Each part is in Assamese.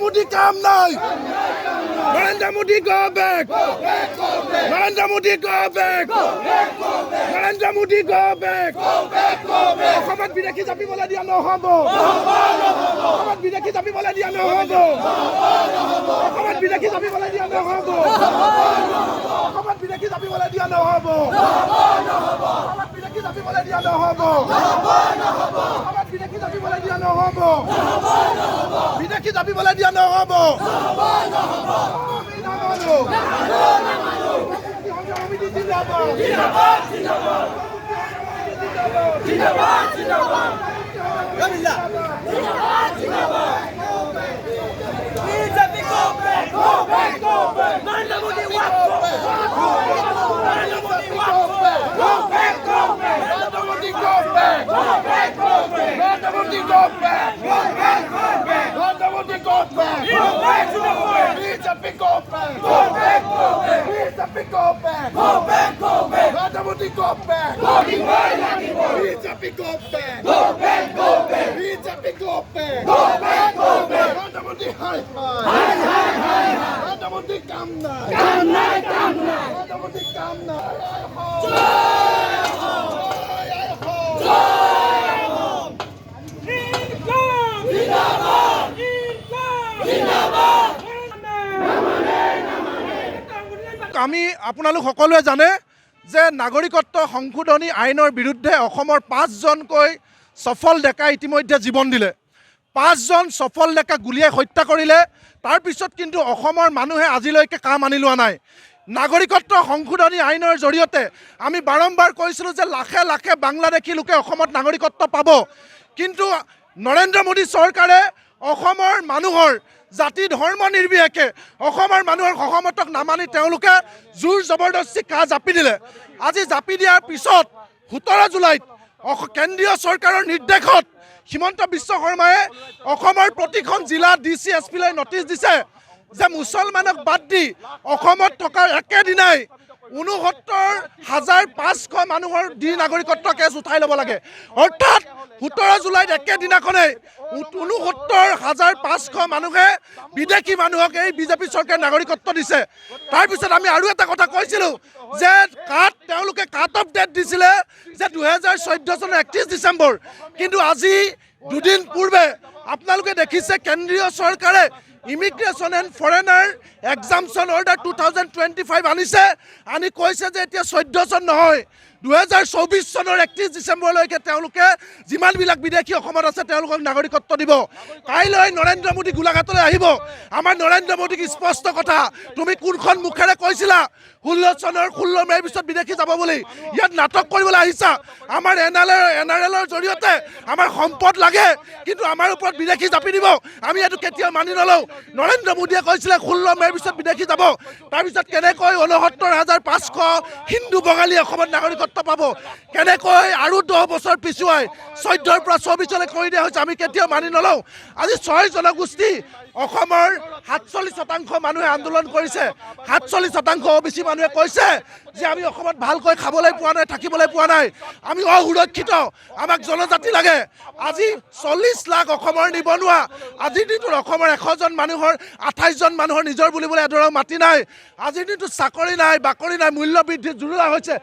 Modi come now. Narendra Modi go back. Narendra Modi go back. Narendra Modi go back. Mohammed Bideki Japi bola dia no hobo. Mohammed Bideki Japi bola dia no hobo. Mohammed Bideki Japi bola dia no hobo. Mohammed Bideki Japi bola dia no hobo. Mohammed Bideki Japi bola dia no hobo. Mohammed Bideki Japi bola dia no hobo. Bideki Japi bola dia no hobo. আমি আপোনালোক সকলোৱে জানে যে নাগৰিকত্ব সংশোধনী আইনৰ বিৰুদ্ধে অসমৰ 5জনকৈ সফল ডেকা ইতিমধ্যে জীৱন দিলে। 5জন সফল ডেকা গুলিয়াই হত্যা কৰিলে। তাৰ পিছত কিন্তু অসমৰ মানুহে আজিলৈকে কাম আনি লোৱা নাই। নাগৰিকত্ব সংশোধনী আইনৰ জৰিয়তে আমি বাৰম্বাৰ কৈছিলোঁ যে লাখে লাখে বাংলাদেশী লোকে অসমত নাগৰিকত্ব পাব, কিন্তু নৰেন্দ্ৰ মোদী চৰকাৰে অসমৰ মানুহৰ জাতি ধৰ্ম নিৰ্বিশেষে অসমৰ মানুহৰ সহমতক নামানি তেওঁলোকে জোৰ জবৰদস্তি কা জাপি দিলে। আজি জাপি দিয়াৰ পিছত 17 জুলাইত কেন্দ্ৰীয় চৰকাৰৰ নিৰ্দেশত হিমন্ত বিশ্ব শৰ্মাই অসমৰ প্ৰতিখন জিলা DCSP-লৈ নটিচ দিছে যে মুছলমানক বাদ দি অসমত থকা একেদিনাই 69,500 মানুহৰ নাগৰিকত্ব কেছ উঠাই ল'ব লাগে। অৰ্থাৎ 17 জুলাইত একেদিনাখনেই 69,500 মানুহে বিদেশী মানুহক এই বিজেপি চৰকাৰে নাগৰিকত্ব দিছে। তাৰপিছত আমি আৰু এটা কথা কৈছিলোঁ যে তেওঁলোকে কাট অফ ডেট দিছিলে যে 2014 চনৰ 31 ডিচেম্বৰ, কিন্তু আজি দুদিন পূৰ্বে আপোনালোকে দেখিছে কেন্দ্ৰীয় চৰকাৰে ইমিগ্ৰেশ্যন এণ্ড ফৰেনাৰ এক্সামশ্যন অৰ্ডাৰ 2025 আনিছে, আনি কৈছে যে এতিয়া 14 চন নহয় 2024 চনৰ 31 ডিচেম্বৰলৈকে তেওঁলোকে যিমানবিলাক বিদেশী অসমত আছে তেওঁলোকক নাগৰিকত্ব দিব। কাইলৈ নৰেন্দ্ৰ মোদী গোলাঘাটলৈ আহিব। আমাৰ নৰেন্দ্ৰ মোদীক স্পষ্ট কথা, তুমি কোনখন মুখেৰে কৈছিলা 16 চনৰ 16 মে'ৰ পিছত বিদেশী যাব বুলি? ইয়াত নাটক কৰিবলৈ আহিছা। আমাৰ NRLৰ জৰিয়তে আমাৰ সম্পদ লাগে, কিন্তু আমাৰ ওপৰত বিদেশী জাপি দিব, আমি এইটো কেতিয়াও মানি নলওঁ। নৰেন্দ্ৰ মোদীয়ে কৈছিলে 16 মে'ৰ পিছত বিদেশী যাব, তাৰপিছত কেনেকৈ 69,500 হিন্দু বঙালী অসমত নাগৰিকত্ব পাব, কেনেকৈ আৰু 10 বছৰ পিছুৱাই 14ৰ পৰা 24লৈ কৰি দিয়া হৈছে, আমি কেতিয়াও মানি নলওঁ। আজি 6 জনগোষ্ঠী অসমৰ 47% মানুহে আন্দোলন কৰিছে। 47% OBC মানুহে কৈছে যে আমি অসমত ভালকৈ খাবলৈ পোৱা নাই, থাকিবলৈ পোৱা নাই, আমি অসুৰক্ষিত, আমাক জনজাতি লাগে। আজি 40 লাখ অসমৰ নিবনুৱা, আজিৰ দিনটোত অসমৰ 100 জন মানুহৰ 28 জন মানুহৰ নিজৰ বুলিবলৈ এডৰাও মাটি নাই। আজিৰ দিনটোত চাকৰি নাই, বাকৰি নাই, মূল্য বৃদ্ধি জুৰুলা হৈছে।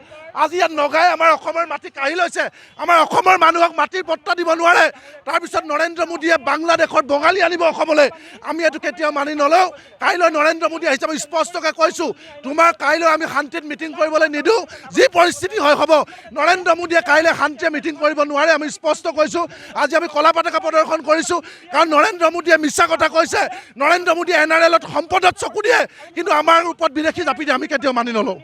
আজি ইয়াত নগাই আমাৰ অসমৰ মাটি কাঢ়ি লৈছে, আমাৰ অসমৰ মানুহক মাটিৰ পট্টা দিব নোৱাৰে। তাৰপিছত নৰেন্দ্ৰ মোদীয়ে বাংলাদেশৰ বঙালী আনিব অসমলৈ, আমি এইটো কেতিয়াও মানি নলওঁ। কাইলৈ নৰেন্দ্ৰ মোদী আহিছে, মই স্পষ্টকৈ কৈছোঁ, তোমাৰ কাইলৈ আমি শান্তিত মিটিং কৰিবলৈ নিদিওঁ, যি পৰিস্থিতি হয় হ'ব। নৰেন্দ্ৰ মোদীয়ে কাইলৈ শান্তিৰে মিটিং কৰিব নোৱাৰে, আমি স্পষ্ট কৈছোঁ। আজি আমি কলা পতাকা প্ৰদৰ্শন কৰিছোঁ, কাৰণ নৰেন্দ্ৰ মোদীয়ে মিছা কথা কৈছে। নৰেন্দ্ৰ মোদীয়ে NRLত সম্পদত চকু দিয়ে, কিন্তু আমাৰ ওপৰত বিদেশী জাপি দিয়ে, আমি কেতিয়াও মানি নলওঁ।